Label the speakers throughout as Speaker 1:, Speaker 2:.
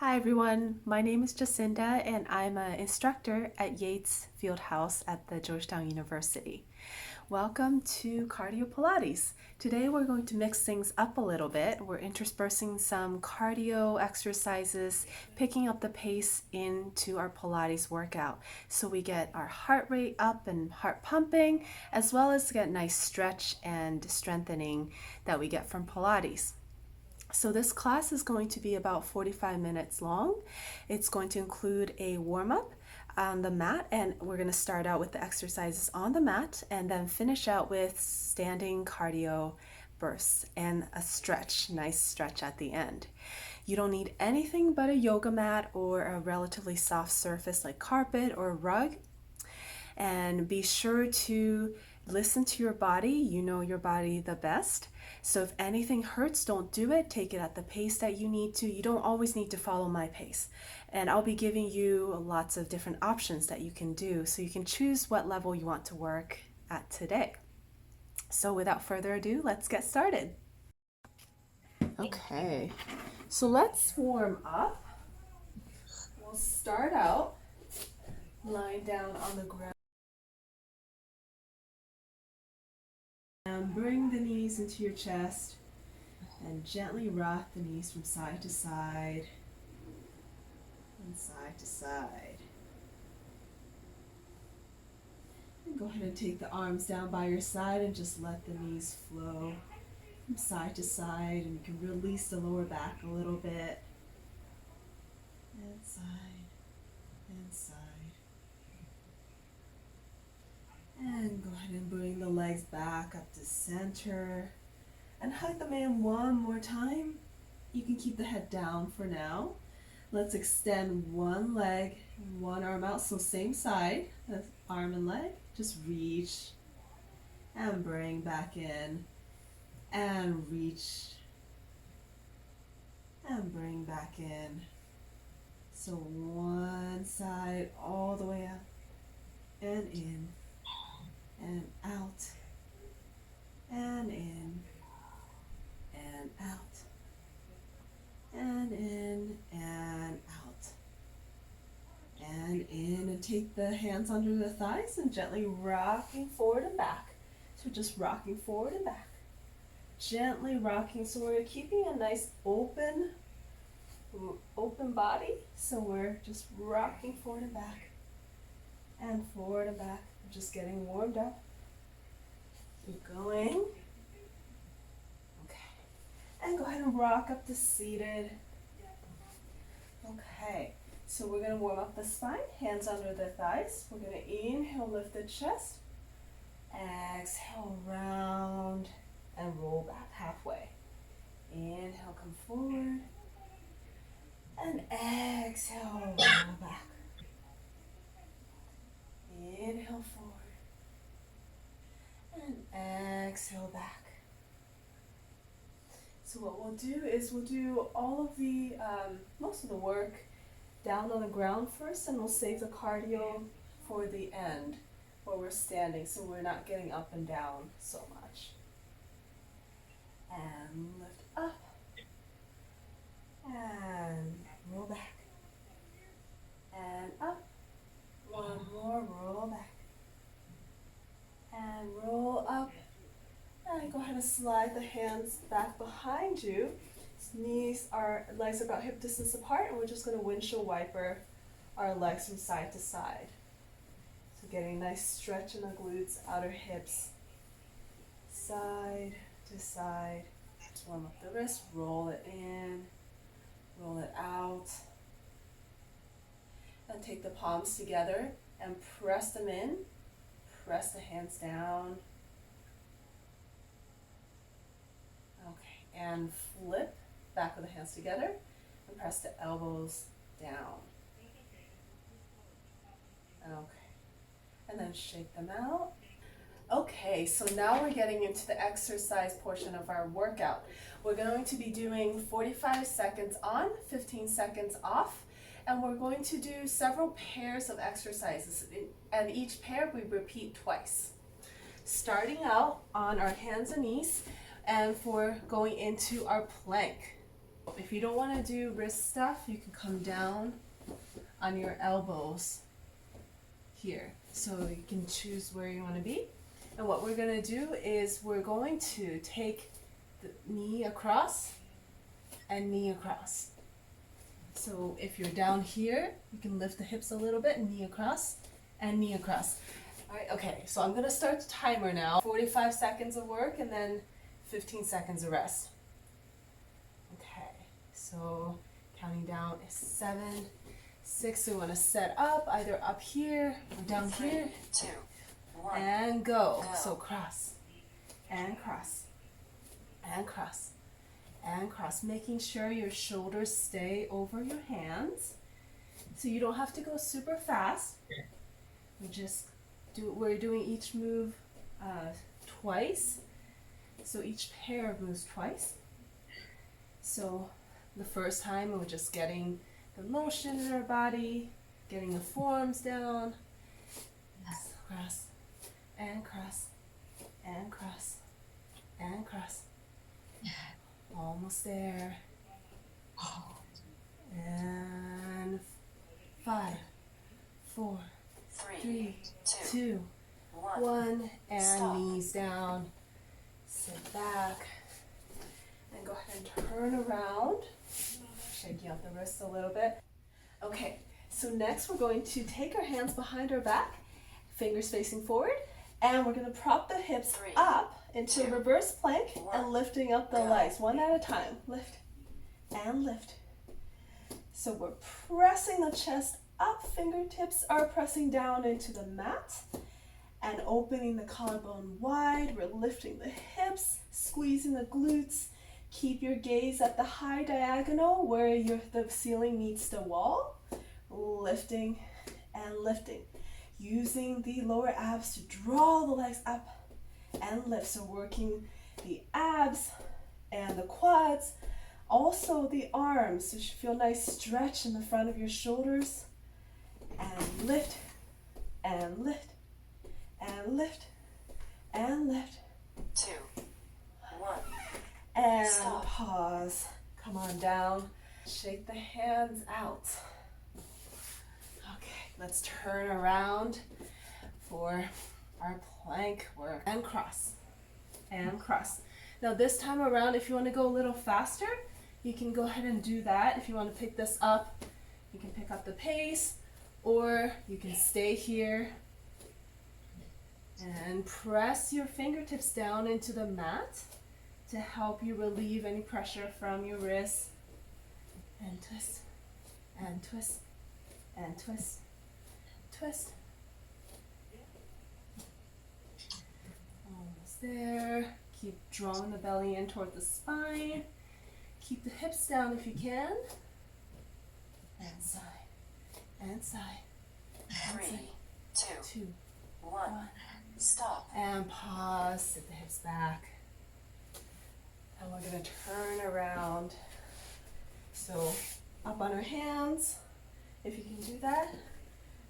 Speaker 1: Hi everyone, my name is Jacinda and I'm an instructor at Yates Fieldhouse at the Georgetown University. Welcome to Cardio Pilates. Today we're going to mix things up a little bit. We're interspersing some cardio exercises, picking up the pace into our Pilates workout. So we get our heart rate up and heart pumping, as well as get nice stretch and strengthening that we get from Pilates. So this class is going to be about 45 minutes long. It's going to include a warm-up on the mat, and we're going to start out with the exercises on the mat and then finish out with standing cardio bursts and a stretch, nice stretch at the end. You don't need anything but a yoga mat or a relatively soft surface like carpet or rug. And be sure to listen to your body. You know your body the best. So if anything hurts, don't do it. Take it at the pace that you need to. You don't always need to follow my pace. And I'll be giving you lots of different options that you can do so you can choose what level you want to work at today. So without further ado, let's get started. Okay, so let's warm up. We'll start out lying down on the ground. And bring the knees into your chest and gently rock the knees from side to side and side to side. And go ahead and take the arms down by your side and just let the knees flow from side to side, and you can release the lower back a little bit. And side and side. And go ahead and bring the legs back up to center. And hug them in one more time. You can keep the head down for now. Let's extend one leg and one arm out. So same side, arm and leg. Just reach and bring back in. And reach and bring back in. So one side all the way up and in and out and in and out and in and out and in, and take the hands under the thighs and gently rocking forward and back. So just rocking forward and back, gently rocking. So we're keeping a nice open body. So we're just rocking forward and back and forward and back. We're just getting warmed up. Keep going. And go ahead and rock up to seated. Okay, so we're going to warm up the spine, hands under the thighs. We're going to inhale, lift the chest. Exhale, round and roll back halfway. Inhale, come forward. And exhale, roll back. Inhale, forward. And exhale, back. So what we'll do is we'll do all of the, most of the work down on the ground first, and we'll save the cardio for the end where we're standing, so we're not getting up and down so much. And lift up. And roll back. And up. One more, roll back. And roll up. And go ahead and slide the hands back behind you. Legs are about hip distance apart, and we're just going to windshield wiper our legs from side to side. So getting a nice stretch in the glutes, outer hips, side to side. Just warm up the wrist, roll it in, roll it out. And take the palms together and press them in, press the hands down. Okay, and flip back with the hands together and press the elbows down. Okay, and then shake them out. Okay, so now we're getting into the exercise portion of our workout. We're going to be doing 45 seconds on, 15 seconds off, and we're going to do several pairs of exercises, and each pair we repeat twice. Starting out on our hands and knees, and for going into our plank. If you don't want to do wrist stuff, you can come down on your elbows here. So you can choose where you want to be. And what we're going to do is we're going to take the knee across and knee across. So if you're down here, you can lift the hips a little bit, knee across and knee across. All right, okay, so I'm going to start the timer now. 45 seconds of work and then 15 seconds of rest. Okay, so counting down is 7, 6. So we want to set up, either up here or down
Speaker 2: 3,
Speaker 1: here.
Speaker 2: 2, 1.
Speaker 1: And go. So cross and cross and cross and cross, making sure your shoulders stay over your hands. So you don't have to go super fast. We're doing each move twice. So each pair moves twice. So the first time we're just getting the motion in our body, getting the forearms down. Cross and cross and cross and cross. Almost there. And 5, 4, 3, 2, 1. And
Speaker 2: Stop.
Speaker 1: Knees down. Sit back. And go ahead and turn around. Shaking out the wrists a little bit. Okay, so next we're going to take our hands behind our back, fingers facing forward, and we're going to prop the hips
Speaker 2: 3,
Speaker 1: up into
Speaker 2: 2,
Speaker 1: reverse plank
Speaker 2: 1.
Speaker 1: and lifting up the
Speaker 2: Go.
Speaker 1: legs one at a time. Lift and lift. So we're pressing the chest up, fingertips are pressing down into the mat and opening the collarbone wide. We're lifting the hips, squeezing the glutes. Keep your gaze at the high diagonal where the ceiling meets the wall. Lifting and lifting. Using the lower abs to draw the legs up and lift. So working the abs and the quads, also the arms. So you should feel a nice stretch in the front of your shoulders. And lift and lift and lift and lift.
Speaker 2: 2, 1.
Speaker 1: And
Speaker 2: Stop.
Speaker 1: pause. Come on down. Shake the hands out. Okay, let's turn around for our plank work. And cross. And cross. Now this time around, if you want to go a little faster, you can go ahead and do that. If you want to pick this up, you can pick up the pace, or you can stay here and press your fingertips down into the mat to help you relieve any pressure from your wrists. And twist, and twist, and twist, twist. Almost there. Keep drawing the belly in toward the spine. Keep the hips down if you can. And side, and side.
Speaker 2: 3, 2,
Speaker 1: 2,
Speaker 2: 1.
Speaker 1: 1.
Speaker 2: Stop.
Speaker 1: And pause, sit the hips back. And we're going to turn around. So up on our hands, if you can do that.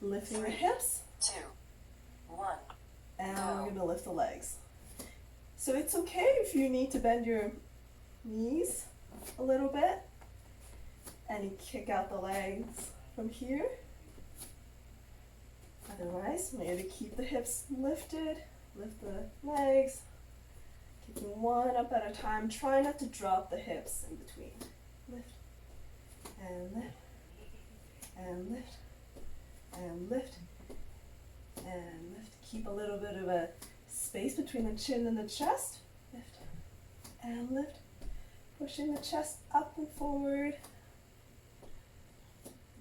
Speaker 1: Lifting the
Speaker 2: 3,
Speaker 1: hips.
Speaker 2: 2, 1.
Speaker 1: And
Speaker 2: Go.
Speaker 1: we're going to lift the legs. So it's okay if you need to bend your knees a little bit. And you kick out the legs from here. Otherwise, maybe keep the hips lifted, lift the legs, kicking one up at a time. Try not to drop the hips in between. Lift, and lift, and lift, and lift, and lift. Keep a little bit of a space between the chin and the chest. Lift, and lift. Pushing the chest up and forward.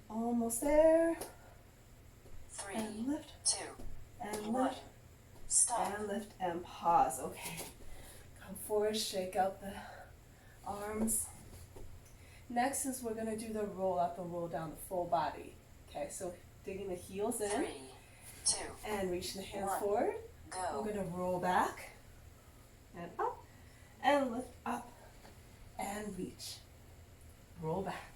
Speaker 1: Almost there.
Speaker 2: 3,
Speaker 1: And lift,
Speaker 2: 2,
Speaker 1: and
Speaker 2: 1.
Speaker 1: lift,
Speaker 2: Stop.
Speaker 1: and lift, and pause. Okay. Come forward, shake out the arms. Next is we're going to do the roll up and roll down the full body. Okay, so digging the heels in
Speaker 2: 3, 2,
Speaker 1: and reaching the hands
Speaker 2: 1.
Speaker 1: forward. We're
Speaker 2: Go.
Speaker 1: going to roll back and up and lift up and reach. Roll back.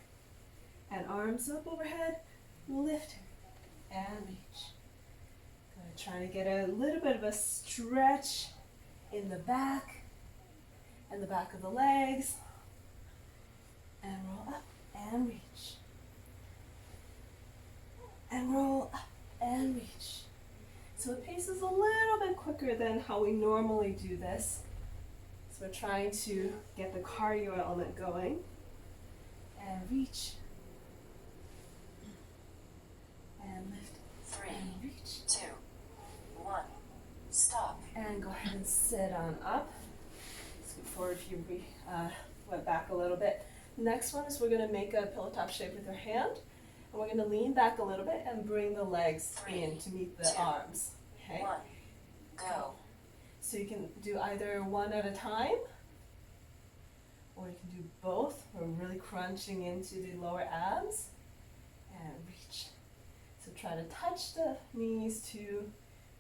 Speaker 1: And arms up overhead, lift and reach. Gonna try to get a little bit of a stretch in the back and the back of the legs. And roll up and reach. And roll up and reach. So the pace is a little bit quicker than how we normally do this. So we're trying to get the cardio element going. And reach. And lift.
Speaker 2: 3,
Speaker 1: And reach.
Speaker 2: 2, 1. Stop.
Speaker 1: And go ahead and sit on up. Scoot forward if you went back a little bit. Next one is we're going to make a pillow top shape with your hand. And we're going to lean back a little bit and bring the legs
Speaker 2: 3,
Speaker 1: in to meet the
Speaker 2: 2,
Speaker 1: arms. Okay?
Speaker 2: 1. Go.
Speaker 1: So you can do either one at a time, or you can do both. We're really crunching into the lower abs. And reach. So try to touch the knees to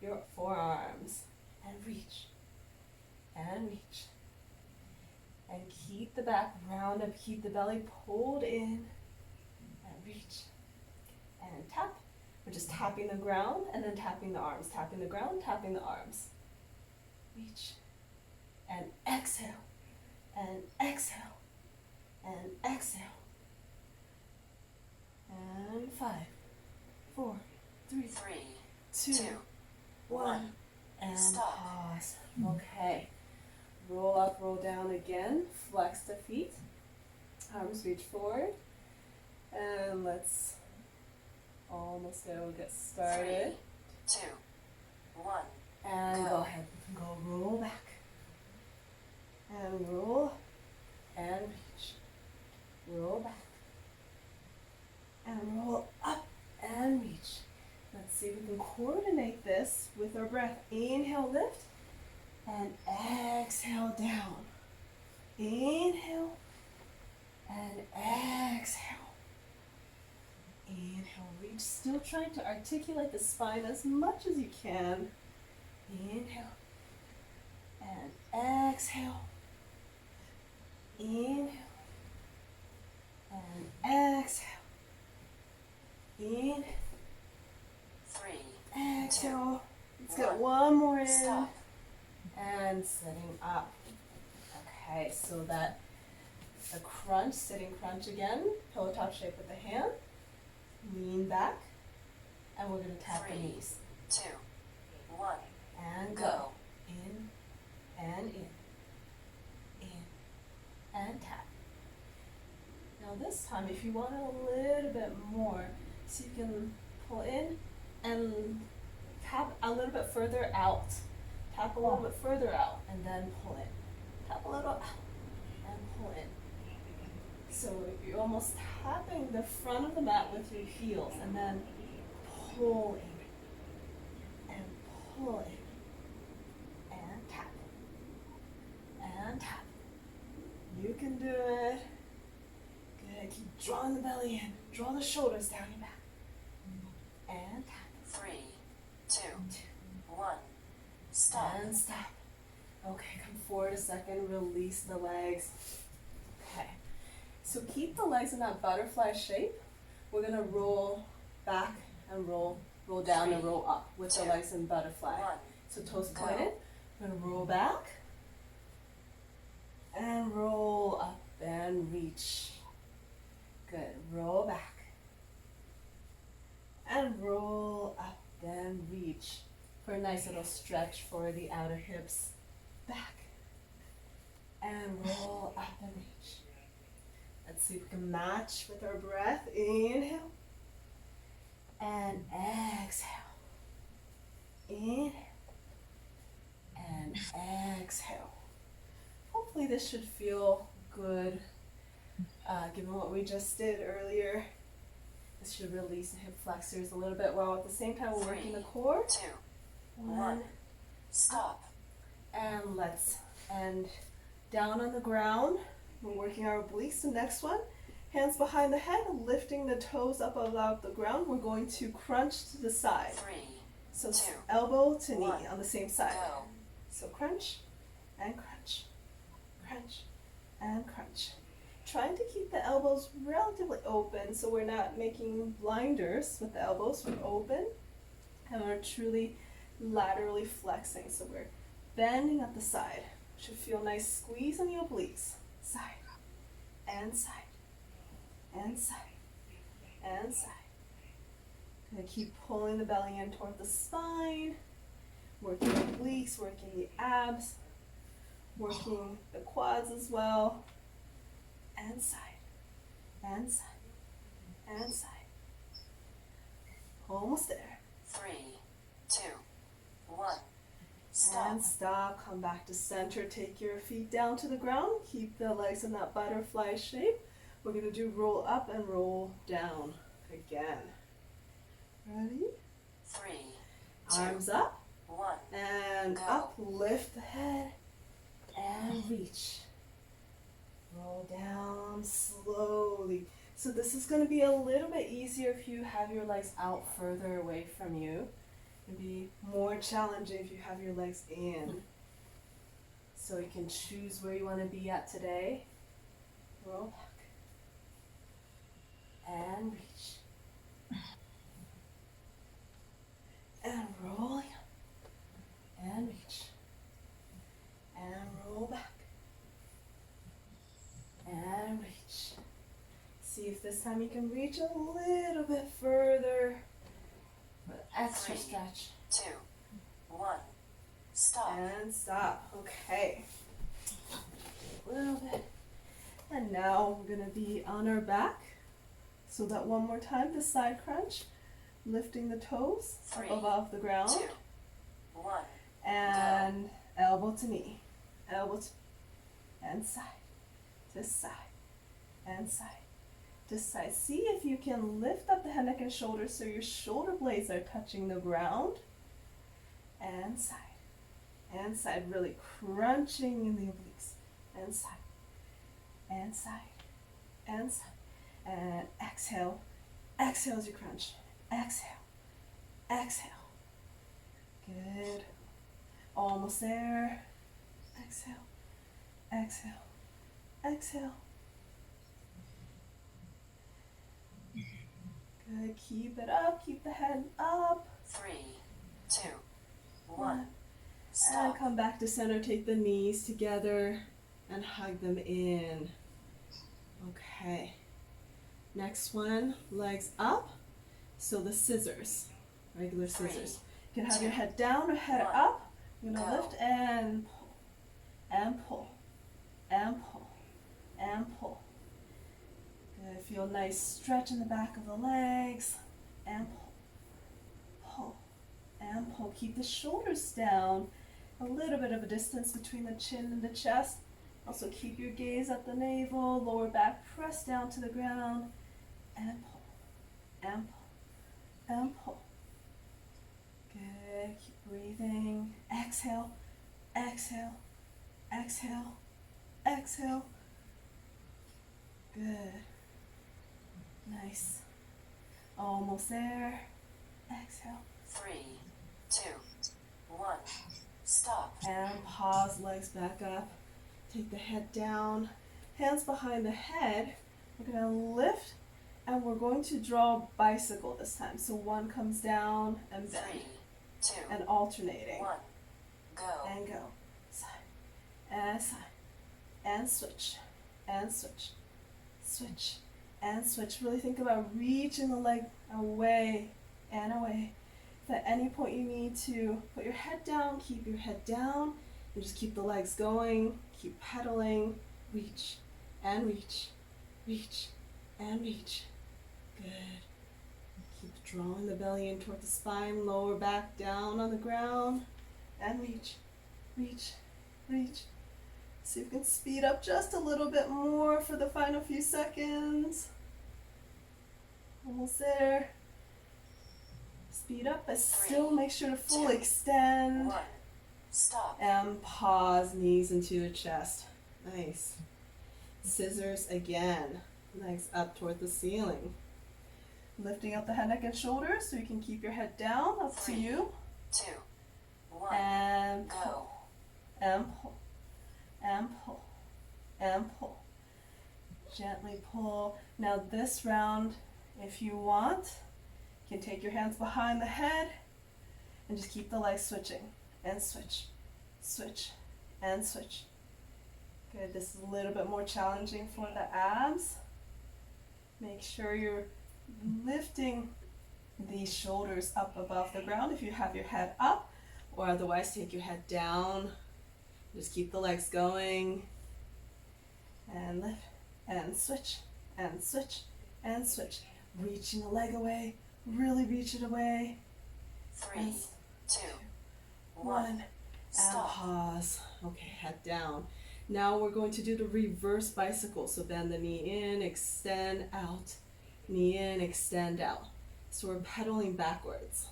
Speaker 1: your forearms. And reach. And reach. And keep the back round up, keep the belly pulled in. And reach. And tap. We're just tapping the ground and then tapping the arms. Tapping the ground, tapping the arms. Reach. And exhale. And exhale. And exhale. And 5, 4, 3,
Speaker 2: 3,
Speaker 1: 2,
Speaker 2: 2,
Speaker 1: 1. And
Speaker 2: Stop.
Speaker 1: pause. Okay. Roll up, roll down again. Flex the feet. Arms reach forward. And let's almost there. We'll get started.
Speaker 2: 3, 2, 1.
Speaker 1: And
Speaker 2: Go.
Speaker 1: go ahead. You can go roll back. And roll. And reach. Roll back. And roll up and reach. Let's see if we can coordinate this with our breath. Inhale, lift. And exhale down. Inhale. And exhale. Inhale, reach. Still trying to articulate the spine as much as you can. Inhale. And exhale. Inhale. And exhale. In.
Speaker 2: 3,
Speaker 1: Exhale. Let's get
Speaker 2: 1.
Speaker 1: one more in.
Speaker 2: Stop.
Speaker 1: And sitting up. Okay, so that the crunch, sitting crunch again. Pillow top shape with the hand. Lean back. And we're going to tap the
Speaker 2: 3,
Speaker 1: knees.
Speaker 2: 2, 1.
Speaker 1: And go.
Speaker 2: Go.
Speaker 1: In and in. In and tap. Now this time, if you want a little bit more, so you can pull in and tap a little bit further out. Tap a little bit further out and then pull in. Tap a little out and pull in. So you're almost tapping the front of the mat with your heels and then pull in and pull in and tap and tap. You can do it. Good. Keep drawing the belly in. Draw the shoulders down your back. And tap.
Speaker 2: 3, 2, 1. Stop.
Speaker 1: And stop. Okay, come forward a second. Release the legs. Okay. So keep the legs in that butterfly shape. We're going to roll back and roll down and roll up with the
Speaker 2: 2,
Speaker 1: legs in butterfly.
Speaker 2: 1.
Speaker 1: So toes
Speaker 2: Go.
Speaker 1: pointed. We're going to roll back and roll up and reach. Good. Roll back and roll up and reach for a nice little stretch for the outer hips. Back and roll up and reach. Let's see if we can match with our breath. Inhale and exhale. Inhale and exhale. Hopefully this should feel good, given what we just did earlier. This should release the hip flexors a little bit while at the same time we're working the core.
Speaker 2: 2, 1.
Speaker 1: One,
Speaker 2: Stop.
Speaker 1: and let's end down on the ground. We're working our obliques. The next one, hands behind the head, lifting the toes up above the ground. We're going to crunch to the side.
Speaker 2: 3,
Speaker 1: So
Speaker 2: 2,
Speaker 1: elbow to knee
Speaker 2: 1.
Speaker 1: on the same side.
Speaker 2: Go.
Speaker 1: So crunch and crunch, crunch and crunch. Trying to keep the elbows relatively open so we're not making blinders with the elbows. We're open and we're truly laterally flexing. So we're bending at the side. Should feel nice squeeze in the obliques. Side and side and side, and side. Gonna keep pulling the belly in toward the spine, working the obliques, working the abs, working the quads as well, and side, and side, and side. Almost there.
Speaker 2: 3, 2, 1. Stop.
Speaker 1: And stop, come back to center, take your feet down to the ground, keep the legs in that butterfly shape. We're gonna do roll up and roll down again. Ready?
Speaker 2: 3, 2,
Speaker 1: Arms up
Speaker 2: 1.
Speaker 1: and
Speaker 2: Go.
Speaker 1: up, lift the head and reach. Roll down slowly. So this is gonna be a little bit easier if you have your legs out further away from you. It'll be more challenging if you have your legs in. So you can choose where you want to be at today. Roll back. And reach. And rolling up. And reach. And roll back. And reach. See if this time you can reach a little bit further. Extra
Speaker 2: 3,
Speaker 1: stretch.
Speaker 2: 2, 1. Stop.
Speaker 1: And stop. Okay. A little bit. And now we're going to be on our back. So that one more time, the side crunch. Lifting the toes
Speaker 2: 3,
Speaker 1: up above the ground.
Speaker 2: 2, 1.
Speaker 1: And elbow to knee. Elbow to and side. To side. And side. To side. See if you can lift up the head, neck, and shoulders so your shoulder blades are touching the ground. And side. And side. Really crunching in the obliques. And side. And side. And side. And exhale. Exhale as you crunch. Exhale. Exhale. Good. Almost there. Exhale. Exhale. Exhale. Good. Keep it up. Keep the head up.
Speaker 2: 3, 2, 1.
Speaker 1: And
Speaker 2: Stop.
Speaker 1: come back to center. Take the knees together and hug them in. Okay. Next one. Legs up. So the scissors. Regular
Speaker 2: 3,
Speaker 1: scissors. You can have
Speaker 2: 2,
Speaker 1: your head down or head
Speaker 2: 1.
Speaker 1: up. You're going to
Speaker 2: Go.
Speaker 1: lift and pull. And pull. And pull. And pull. Good. Feel a nice stretch in the back of the legs. And pull. Pull. And pull. Keep the shoulders down. A little bit of a distance between the chin and the chest. Also keep your gaze at the navel. Lower back press down to the ground. And pull. And pull. And pull. Good. Keep breathing. Exhale. Exhale. Exhale. Exhale. Good. Nice. Almost there. Exhale.
Speaker 2: 3, 2, 1. Stop.
Speaker 1: And pause, legs back up. Take the head down. Hands behind the head. We're going to lift and we're going to draw a bicycle this time. So one comes down and
Speaker 2: 3,
Speaker 1: bend.
Speaker 2: 2,
Speaker 1: And alternating.
Speaker 2: 1. Go.
Speaker 1: And go. Side. And side. And switch. And switch. Switch. And switch. Really think about reaching the leg away and away. If at any point you need to put your head down, keep your head down. You just keep the legs going. Keep pedaling. Reach. And reach. Reach. And reach. Good. Keep drawing the belly in toward the spine. Lower back down on the ground. And reach. Reach. Reach. See if you can speed up just a little bit more for the final few seconds. Almost there. Speed up, but still make sure to fully
Speaker 2: 2,
Speaker 1: extend.
Speaker 2: 1. Stop.
Speaker 1: And pause, knees into the chest. Nice. Scissors again. Legs up toward the ceiling. Lifting up the head, neck, and shoulders so you can keep your head down. Up to
Speaker 2: 3,
Speaker 1: you.
Speaker 2: 2, 1.
Speaker 1: And pull.
Speaker 2: Go.
Speaker 1: And pull. And pull. And pull. Gently pull. Now this round, if you want, you can take your hands behind the head and just keep the legs switching. And switch. Switch. And switch. Good. This is a little bit more challenging for the abs. Make sure you're lifting the shoulders up above the ground if you have your head up, or otherwise take your head down. Just keep the legs going. And lift, and switch, and switch, and switch. Reaching the leg away, really reach it away.
Speaker 2: 3, 2, 1.
Speaker 1: And
Speaker 2: Stop.
Speaker 1: pause. Okay, head down. Now we're going to do the reverse bicycle. So bend the knee in, extend out. Knee in, extend out. So we're pedaling backwards.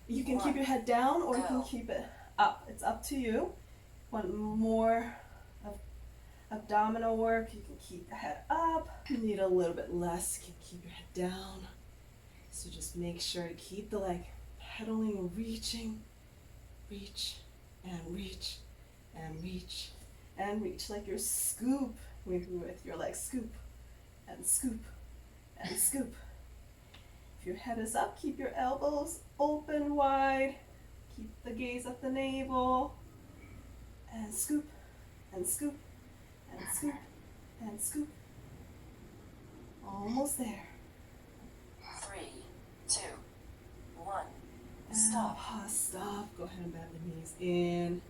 Speaker 1: You can keep your head down or you can keep it up. It's up to you. Want more of abdominal work, you can keep the head up. You need a little bit less, you can keep your head down. So just make sure to keep the leg pedaling and reaching. Reach and reach and reach and reach, like your scoop with your legs. Scoop and scoop and scoop. If your head is up, keep your elbows open wide. Keep the gaze at the navel. And scoop and scoop and scoop and scoop. Almost there.
Speaker 2: 3, 2, 1.
Speaker 1: And
Speaker 2: Stop.
Speaker 1: pause, stop. Go ahead and bend the knees in.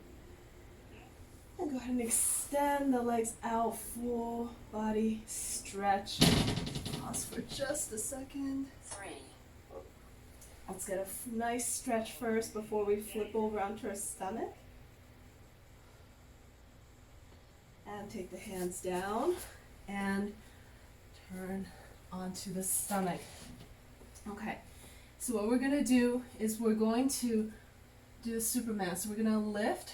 Speaker 1: And go ahead and extend the legs out, full body stretch. Pause for just a second.
Speaker 2: 3,
Speaker 1: Let's get a nice stretch first before we flip over onto our stomach. And take the hands down and turn onto the stomach. Okay, so what we're going to do is we're going to do the Superman. So we're going to lift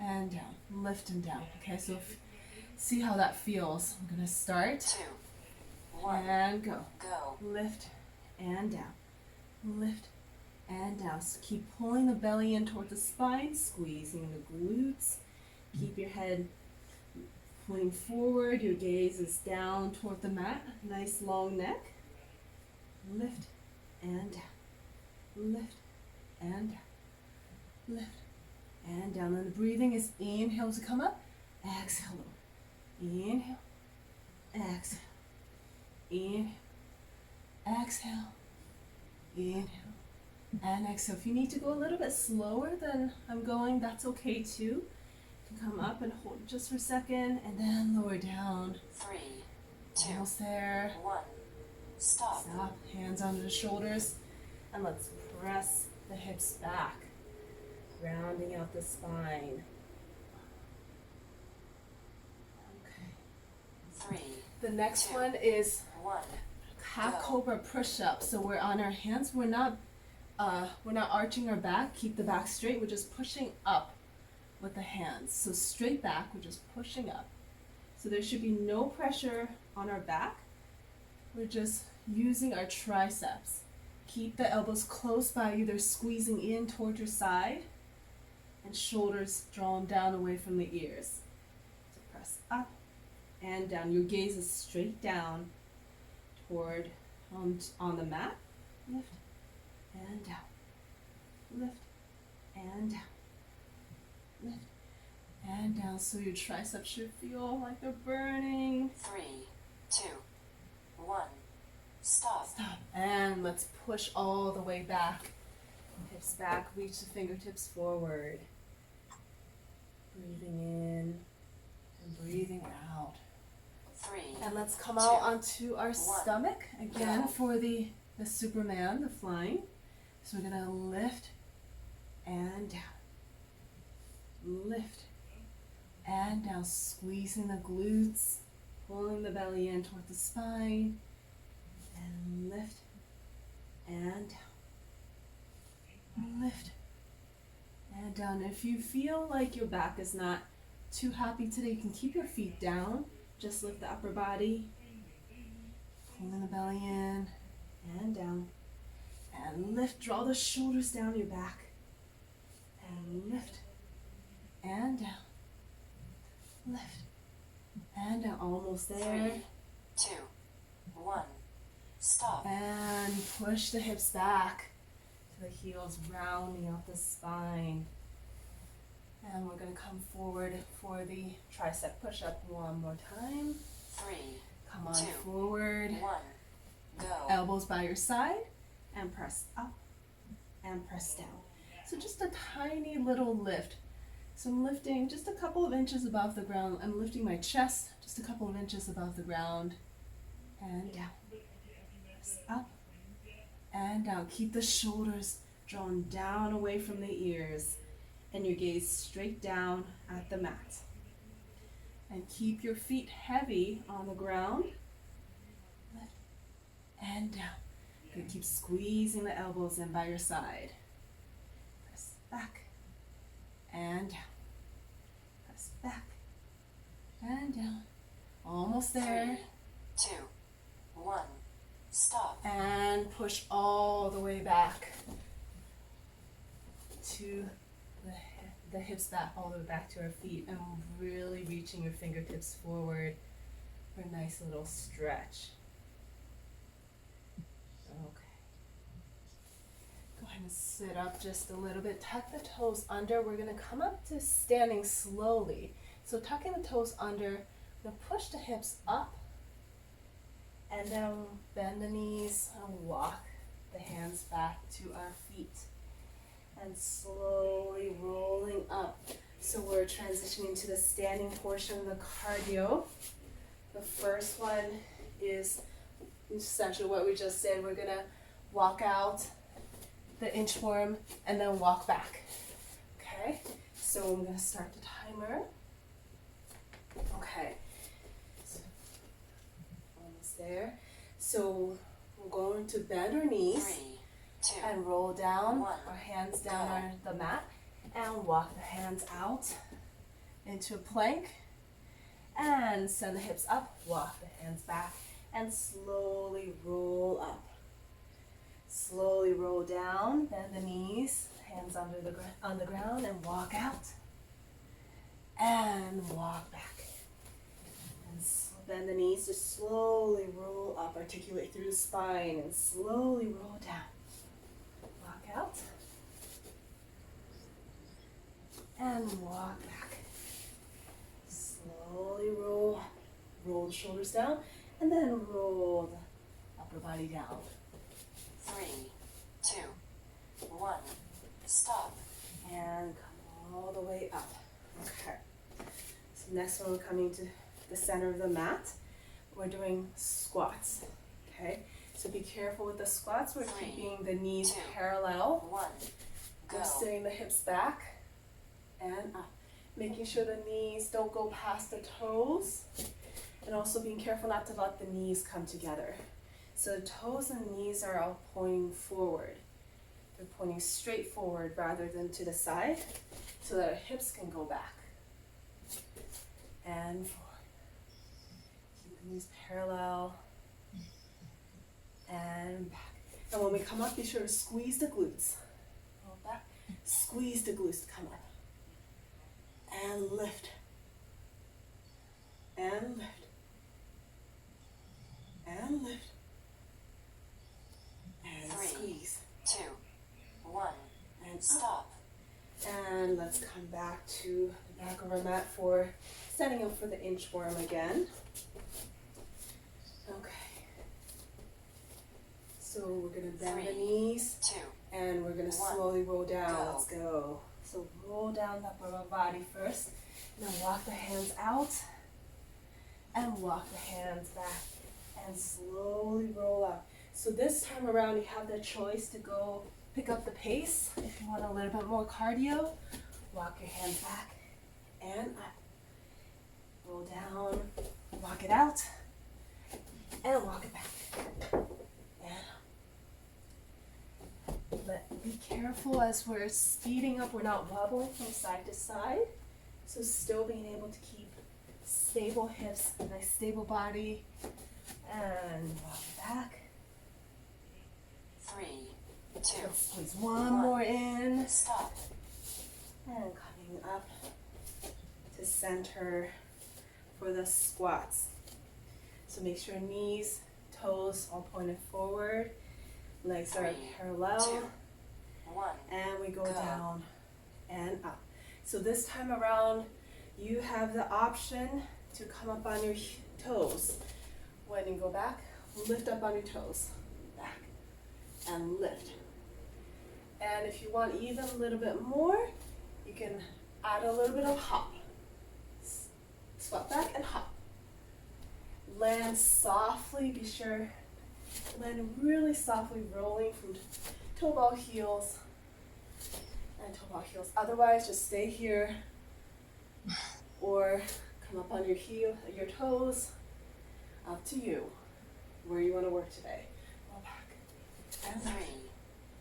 Speaker 1: and down, lift and down. Okay, so see how that feels. I'm going to start
Speaker 2: 2, 1.
Speaker 1: and go.
Speaker 2: Go.
Speaker 1: Lift and down, lift and down. So keep pulling the belly in toward the spine, squeezing the glutes. Keep your head pointing forward, your gaze is down toward the mat. Nice long neck. Lift and down. Lift and down. Lift and down. And the breathing is inhale to come up, exhale. Inhale, exhale. Inhale, exhale. Inhale and exhale. If you need to go a little bit slower than I'm going, that's okay too. Come up and hold just for a second and then lower down.
Speaker 2: 3, 2,
Speaker 1: Almost there.
Speaker 2: 1. Stop.
Speaker 1: Stop. Hands onto the shoulders. And let's press the hips back. Rounding out the spine. Okay.
Speaker 2: 3,
Speaker 1: The next
Speaker 2: 2,
Speaker 1: one is
Speaker 2: 1.
Speaker 1: half cobra push-up. So we're on our hands. We're not arching our back. Keep the back straight. We're just pushing up with the hands. So straight back, we're just pushing up. So there should be no pressure on our back. We're just using our triceps. Keep the elbows close by, either squeezing in toward your side and shoulders drawn down away from the ears. So press up and down. Your gaze is straight down toward on the mat. Lift and down. Lift and down. Lift and down, so your triceps should feel like they're burning.
Speaker 2: 3, 2, 1. Stop.
Speaker 1: Stop. And let's push all the way back. Hips back, reach the fingertips forward. Breathing in and breathing out.
Speaker 2: 3.
Speaker 1: And let's come out onto our stomach again for the Superman, the flying. So we're gonna lift and down. Lift and down, squeezing the glutes, pulling the belly in toward the spine, and lift and down. Lift and down. If you feel like your back is not too happy today, you can keep your feet down. Just lift the upper body, pulling the belly in and down, and lift. Draw the shoulders down your back, and lift and down. Lift and down. Almost there.
Speaker 2: 3, 2, 1. Stop.
Speaker 1: And push the hips back to the heels, rounding out the spine. And we're going to come forward for the tricep push-up one more time.
Speaker 2: 3,
Speaker 1: Come on
Speaker 2: 2,
Speaker 1: forward.
Speaker 2: 1, go.
Speaker 1: Elbows by your side and press up and press down. So just a tiny little lift. So I'm lifting just a couple of inches above the ground. I'm lifting my chest just a couple of inches above the ground and down. Press up and down. Keep the shoulders drawn down away from the ears and your gaze straight down at the mat. And keep your feet heavy on the ground. Lift and down. Good. Keep squeezing the elbows in by your side. Press back and down. Press back and down. Almost there.
Speaker 2: 3, 2, 1, stop.
Speaker 1: And push all the way back to the hips back, all the way back to our feet, and really reaching your fingertips forward for a nice little stretch. Okay. Go ahead and sit up just a little bit. Tuck the toes under. We're going to come up to standing slowly. So tucking the toes under, we're going to push the hips up, and then bend the knees and walk the hands back to our feet. And slowly rolling up. So we're transitioning to the standing portion of the cardio. The first one is essentially what we just did. We're gonna walk out the inchworm and then walk back. Okay, so I'm gonna start the timer. Okay, so almost there. So we're going to bend our knees.
Speaker 2: 3, 2,
Speaker 1: And roll down
Speaker 2: 1,
Speaker 1: our hands down on the mat and walk the hands out into a plank and send the hips up, walk the hands back and slowly roll up. Slowly roll down, bend the knees, hands on the ground and walk out and walk back. And bend the knees, just slowly roll up, articulate through the spine and slowly roll down. Out and walk back. Slowly roll the shoulders down and then roll the upper body down.
Speaker 2: 3, 2, 1, stop.
Speaker 1: And come all the way up. Okay. So next one, we're coming to the center of the mat. We're doing squats. Okay. So be careful with the squats. We're
Speaker 2: 3,
Speaker 1: keeping the knees
Speaker 2: 2,
Speaker 1: parallel.
Speaker 2: 1, go.
Speaker 1: We're sitting the hips back and up. Making sure the knees don't go past the toes. And also being careful not to let the knees come together. So the toes and knees are all pointing forward. They're pointing straight forward rather than to the side so that our hips can go back. And forward. Keep the knees parallel. And back. And when we come up, be sure to squeeze the glutes. Roll back. Squeeze the glutes to come up. And lift. And lift. And lift. And
Speaker 2: 3,
Speaker 1: squeeze.
Speaker 2: 2, 1,
Speaker 1: And
Speaker 2: stop.
Speaker 1: And let's come back to the back of our mat for standing up for the inchworm again. Okay. So we're going to bend the
Speaker 2: 3,
Speaker 1: knees
Speaker 2: 2,
Speaker 1: and we're going to
Speaker 2: 1,
Speaker 1: slowly roll down.
Speaker 2: go.
Speaker 1: Let's go. So roll down the upper body first. Then walk the hands out and walk the hands back and slowly roll up. So this time around you have the choice to go pick up the pace. If you want a little bit more cardio, walk your hands back and up. Roll down, walk it out, and walk it back. But be careful as we're speeding up, we're not wobbling from side to side. So still being able to keep stable hips, a nice stable body, and walk it back.
Speaker 2: 3, 2,
Speaker 1: Let's squeeze one more in.
Speaker 2: stop.
Speaker 1: And coming up to center for the squats. So make sure knees, toes all pointed forward. Legs are
Speaker 2: 3,
Speaker 1: parallel.
Speaker 2: 2, 1,
Speaker 1: And we go
Speaker 2: go.
Speaker 1: down and up. So this time around, you have the option to come up on your toes, When you go back, lift up on your toes. Back and lift. And if you want even a little bit more, you can add a little bit of hop. Squat back and hop. Land softly, be sure. Land really softly, rolling from toe ball heels and toe ball heels. Otherwise, just stay here or come up on your your toes. Up to you, where you want to work today. Go back and lift.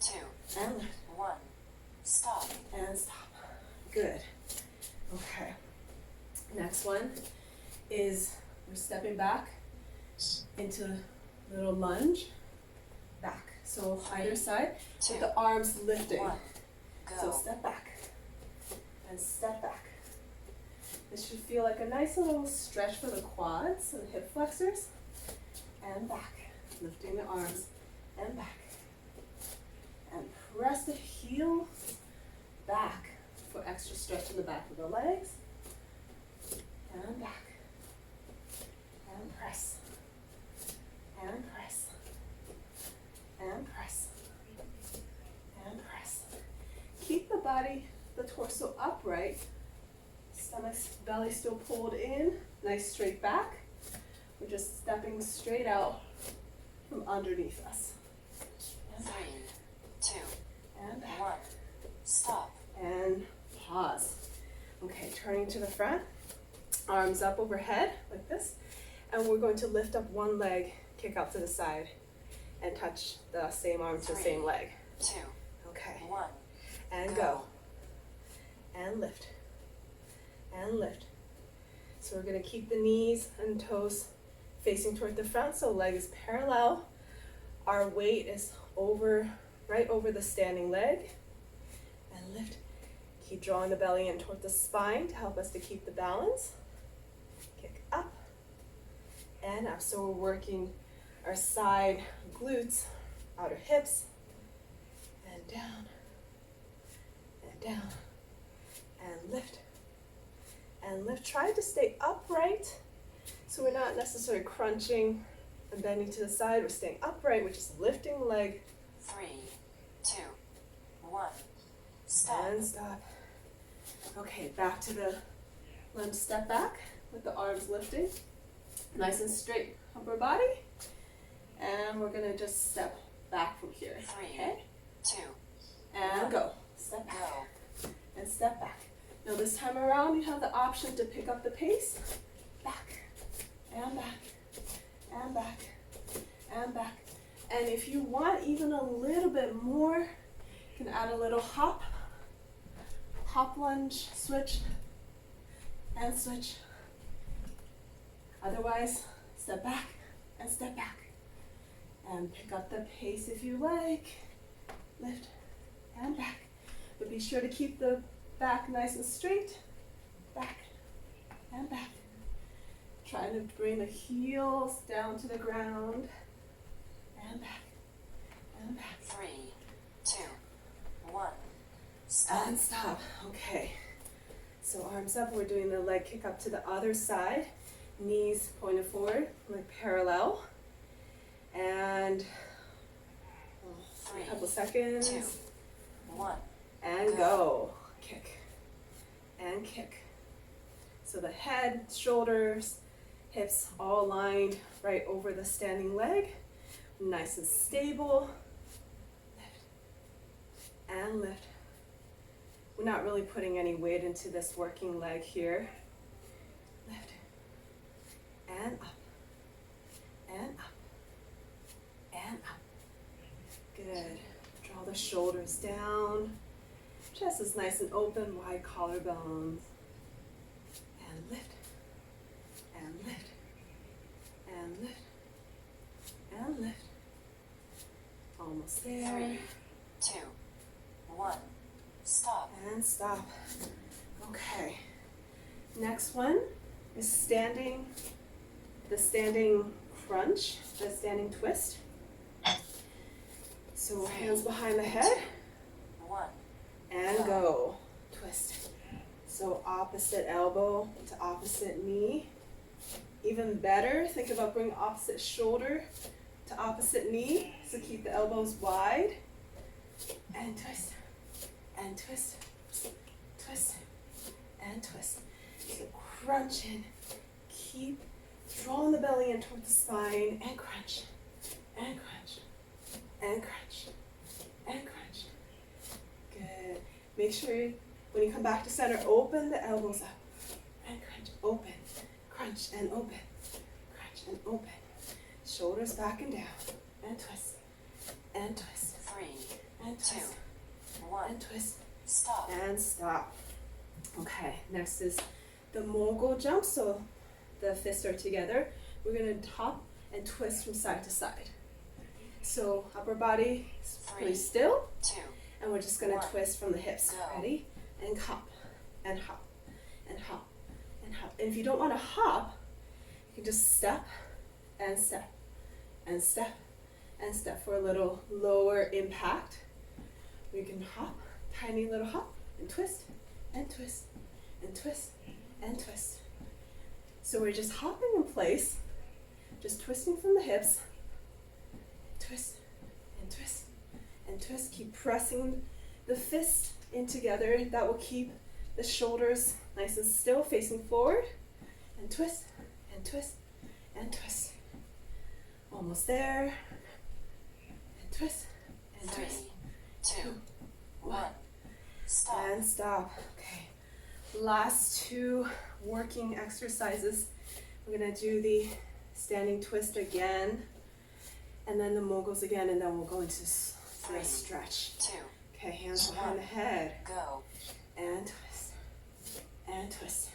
Speaker 2: 3, 2,
Speaker 1: And lift.
Speaker 2: 1. Stop.
Speaker 1: And stop. Good. Okay. Next one is we're stepping back into a little lunge. Back. So either side, with the arms lifting.
Speaker 2: 1.
Speaker 1: So
Speaker 2: Go.
Speaker 1: step back and step back. This should feel like a nice little stretch for the quads and hip flexors. And back. Lifting the arms and back. And press the heel back for extra stretch in the back of the legs. And back. And press. And press. And press. And press. Keep the body, the torso upright. Stomach, belly still pulled in. Nice straight back. We're just stepping straight out from underneath us. And
Speaker 2: 3, 2,
Speaker 1: and back.
Speaker 2: 1. Stop.
Speaker 1: And pause. Okay, turning to the front. Arms up overhead like this. And we're going to lift up one leg, kick out to the side, and touch the same arm to the
Speaker 2: 3,
Speaker 1: same leg.
Speaker 2: 2,
Speaker 1: Okay.
Speaker 2: 1.
Speaker 1: And go. And lift. And lift. So we're going to keep the knees and toes facing toward the front, so leg is parallel. Our weight is right over the standing leg. And lift. Keep drawing the belly in toward the spine to help us to keep the balance. Kick up and up. So we're working our side glutes, outer hips, and down, and down, and lift, and lift. Try to stay upright so we're not necessarily crunching and bending to the side. We're staying upright, we're just lifting the leg.
Speaker 2: 3, 2, 1. Stop.
Speaker 1: And stop. Okay, back to the lunge step back with the arms lifting. Nice and straight upper body. And we're gonna just step back from here.
Speaker 2: 3,
Speaker 1: Okay?
Speaker 2: 2,
Speaker 1: And go. Step back.
Speaker 2: go.
Speaker 1: And step back. Now this time around, you have the option to pick up the pace. Back. And back. And back. And back. And if you want even a little bit more, you can add a little hop. Hop, lunge, switch, and switch. Otherwise, step back and step back. And pick up the pace if you like. Lift and back. But be sure to keep the back nice and straight. Back and back. Trying to bring the heels down to the ground. And back and back.
Speaker 2: 3, 2, 1. Stop.
Speaker 1: And stop. Okay. So arms up. We're doing the leg kick up to the other side. Knees pointed forward, like parallel. And a couple seconds.
Speaker 2: 2, 1.
Speaker 1: And go. Kick. And kick. So the head, shoulders, hips all aligned right over the standing leg. Nice and stable. Lift. And lift. We're not really putting any weight into this working leg here. Lift. And up. And up. And up. Good. Draw the shoulders down. Chest is nice and open, wide collarbones. And lift. And lift. And lift. And lift. Almost there.
Speaker 2: 3, 2, 1. Stop.
Speaker 1: And stop. Okay. Next one is standing, the standing crunch, the standing twist. So hands behind the head.
Speaker 2: 1.
Speaker 1: And go. Twist. So opposite elbow to opposite knee. Even better, think about bringing opposite shoulder to opposite knee. So keep the elbows wide. And twist, and twist, twist, and twist. So crunch in. Keep drawing the belly in toward the spine, and crunch, and crunch, and crunch, and crunch. Good. Make sure when you come back to center, open the elbows up, and crunch, open, crunch, and open, crunch, and open. Shoulders back and down, and twist, and twist,
Speaker 2: 3,
Speaker 1: and
Speaker 2: 2,
Speaker 1: twist,
Speaker 2: 1.
Speaker 1: and twist,
Speaker 2: Stop.
Speaker 1: and stop. Okay, next is the Mogul Jump. So the fists are together. We're going to hop and twist from side to side. So upper body is really still,
Speaker 2: 2,
Speaker 1: and we're just going to
Speaker 2: 1.
Speaker 1: twist from the hips.
Speaker 2: Go.
Speaker 1: Ready? And hop, and hop, and hop, and hop. And if you don't want to hop, you can just step, and step, and step, and step for a little lower impact. We can hop, tiny little hop, and twist, and twist, and twist, and twist. So we're just hopping in place, just twisting from the hips, twist, and twist, and twist. Keep pressing the fists in together. That will keep the shoulders nice and still, facing forward, and twist, and twist, and twist. Almost there, and twist, and
Speaker 2: 3,
Speaker 1: twist,
Speaker 2: 2, 1. Stop.
Speaker 1: and stop. Okay, last two working exercises. We're gonna do the standing twist again, and then the moguls again, and then we'll go into a stretch.
Speaker 2: 2,
Speaker 1: Okay, hands behind the head,
Speaker 2: go.
Speaker 1: and twist, and twist.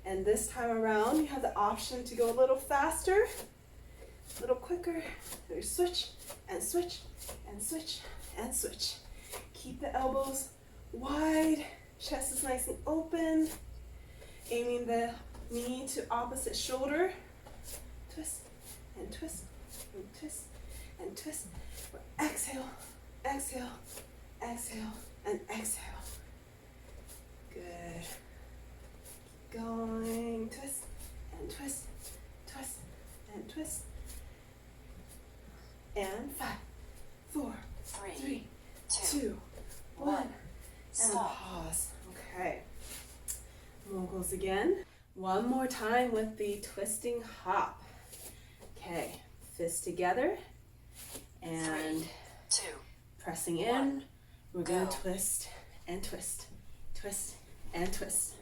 Speaker 1: And this time around, you have the option to go a little faster, a little quicker. So you switch, and switch, and switch, and switch. Keep the elbows wide, chest is nice and open. Aiming the knee to opposite shoulder. Twist, and twist, and twist, and twist. Exhale, exhale, exhale, and exhale. Good. Keep going. Twist, and twist, twist, and twist. And 5, 4, 3, 2, 1. And
Speaker 2: Stop.
Speaker 1: pause. Okay. Moguls again. One more time with the twisting hop. Okay, fists together and
Speaker 2: 2,
Speaker 1: pressing in. We're going
Speaker 2: Go.
Speaker 1: to twist and twist, twist and twist.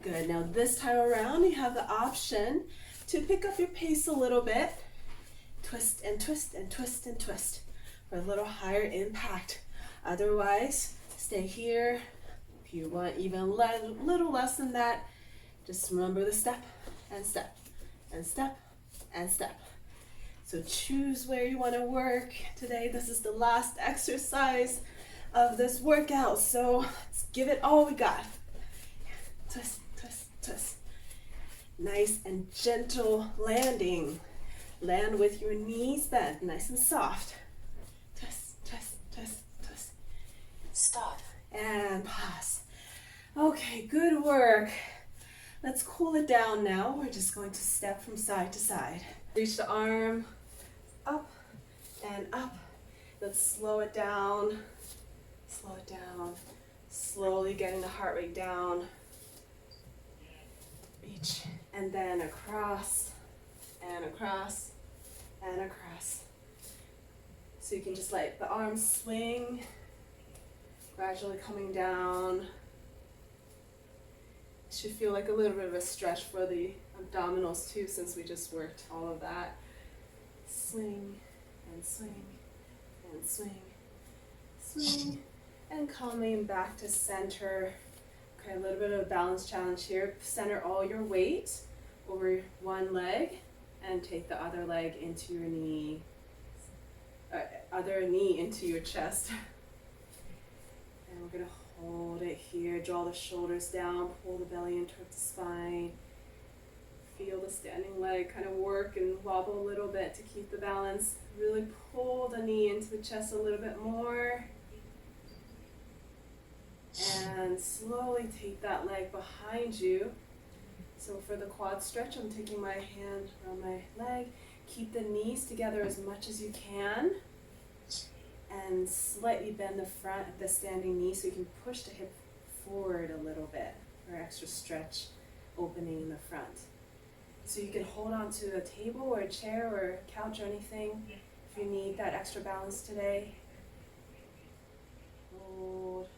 Speaker 1: Good. Now this time around, you have the option to pick up your pace a little bit. Twist and twist and twist and twist for a little higher impact. Otherwise, stay here. If you want even a little less than that, just remember the step and step and step and step. So choose where you want to work today. This is the last exercise of this workout, so let's give it all we got. Twist, twist, twist. Nice and gentle landing. Land with your knees bent, nice and soft. Twist, twist, twist, twist.
Speaker 2: Stop.
Speaker 1: And pause. Okay, good work. Let's cool it down now. We're just going to step from side to side. Reach the arm up and up. Let's slow it down. Slow it down. Slowly getting the heart rate down. Reach and then across and across and across. So you can just let the arms swing, gradually coming down. Should feel like a little bit of a stretch for the abdominals too, since we just worked all of that. Swing and swing and swing, swing, and coming back to center. Okay, a little bit of a balance challenge here. Center all your weight over one leg and take the other leg into your knee, other knee into your chest. And we're gonna hold it here, draw the shoulders down, pull the belly in towards the spine. Feel the standing leg kind of work and wobble a little bit to keep the balance. Really pull the knee into the chest a little bit more. And slowly take that leg behind you So for the quad stretch, I'm taking my hand around my leg. Keep the knees together as much as you can. And slightly bend the front of the standing knee so you can push the hip forward a little bit for extra stretch opening in the front. So you can hold on to a table or a chair or a couch or anything if you need that extra balance today. Hold.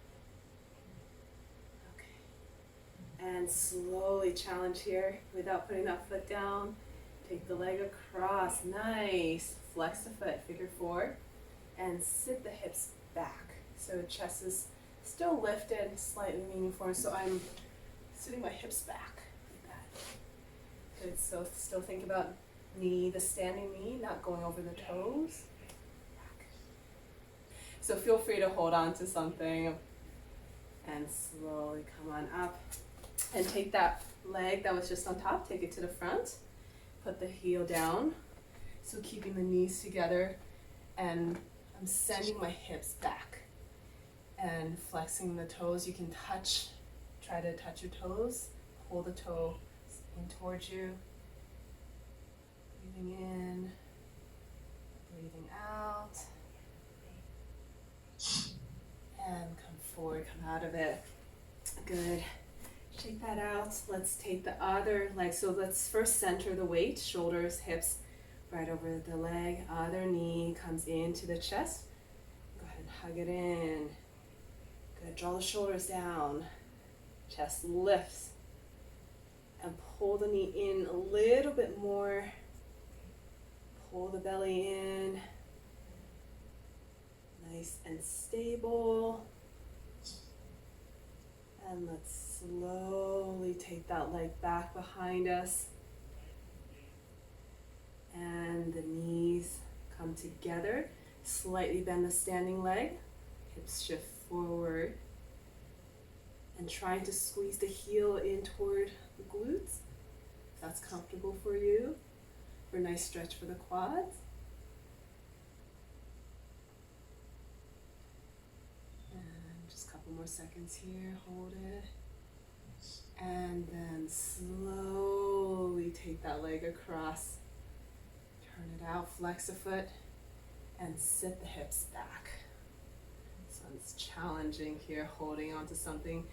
Speaker 1: Okay. And slowly challenge here without putting that foot down. Take the leg across. Nice. Flex the foot, figure four. And sit the hips back. So the chest is still lifted, slightly leaning forward. So I'm sitting my hips back like that. Good. So still think about the standing knee, not going over the toes. Back. So feel free to hold on to something and slowly come on up. And take that leg that was just on top, take it to the front. Put the heel down. So keeping the knees together, and I'm sending my hips back and flexing the toes. You can try to touch your toes. Pull the toe in towards you. Breathing in, breathing out. And come forward, come out of it. Good. Shake that out. Let's take the other leg. So let's first center the weight, shoulders, hips, right over the leg. Other knee comes into the chest. Go ahead and hug it in. Good. Draw the shoulders down. Chest lifts. And pull the knee in a little bit more. Pull the belly in. Nice and stable. And let's slowly take that leg back behind us. And the knees come together. Slightly bend the standing leg. Hips shift forward. And trying to squeeze the heel in toward the glutes. If that's comfortable for you. For a nice stretch for the quads. And just a couple more seconds here. Hold it. And then slowly take that leg across. Turn it out, flex a foot, and sit the hips back. So it's challenging here, holding on to something.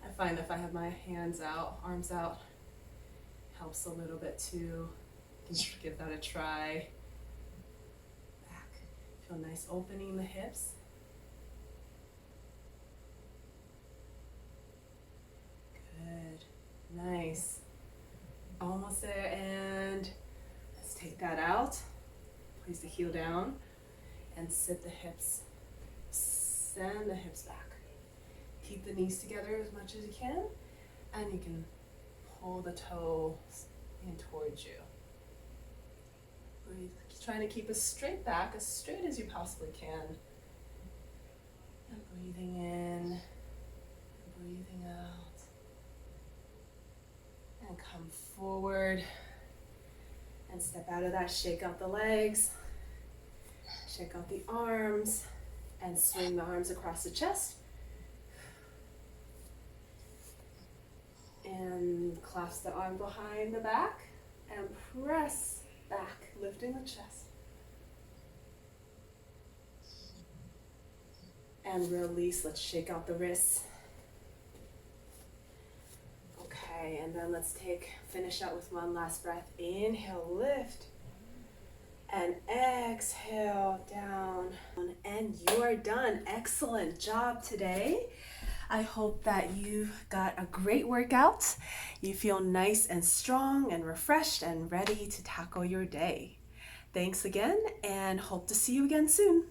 Speaker 1: I find if I have my hands out, arms out, helps a little bit too. Give that a try. Back. Feel nice opening the hips. Good. Nice. Almost there, and let's take that out. Place the heel down and sit the hips. Send the hips back. Keep the knees together as much as you can, and you can pull the toes in towards you. Breathe. Trying to keep a straight back, as straight as you possibly can. And breathing in, and breathing out. And come forward. And step out of that, shake out the legs. Shake out the arms. And swing the arms across the chest. And clasp the arm behind the back. And press back, lifting the chest. And release, let's shake out the wrists. Okay, and then let's finish out with one last breath. Inhale, lift. And exhale, down. And you are done. Excellent job today. I hope that you got a great workout. You feel nice and strong and refreshed and ready to tackle your day. Thanks again, and hope to see you again soon.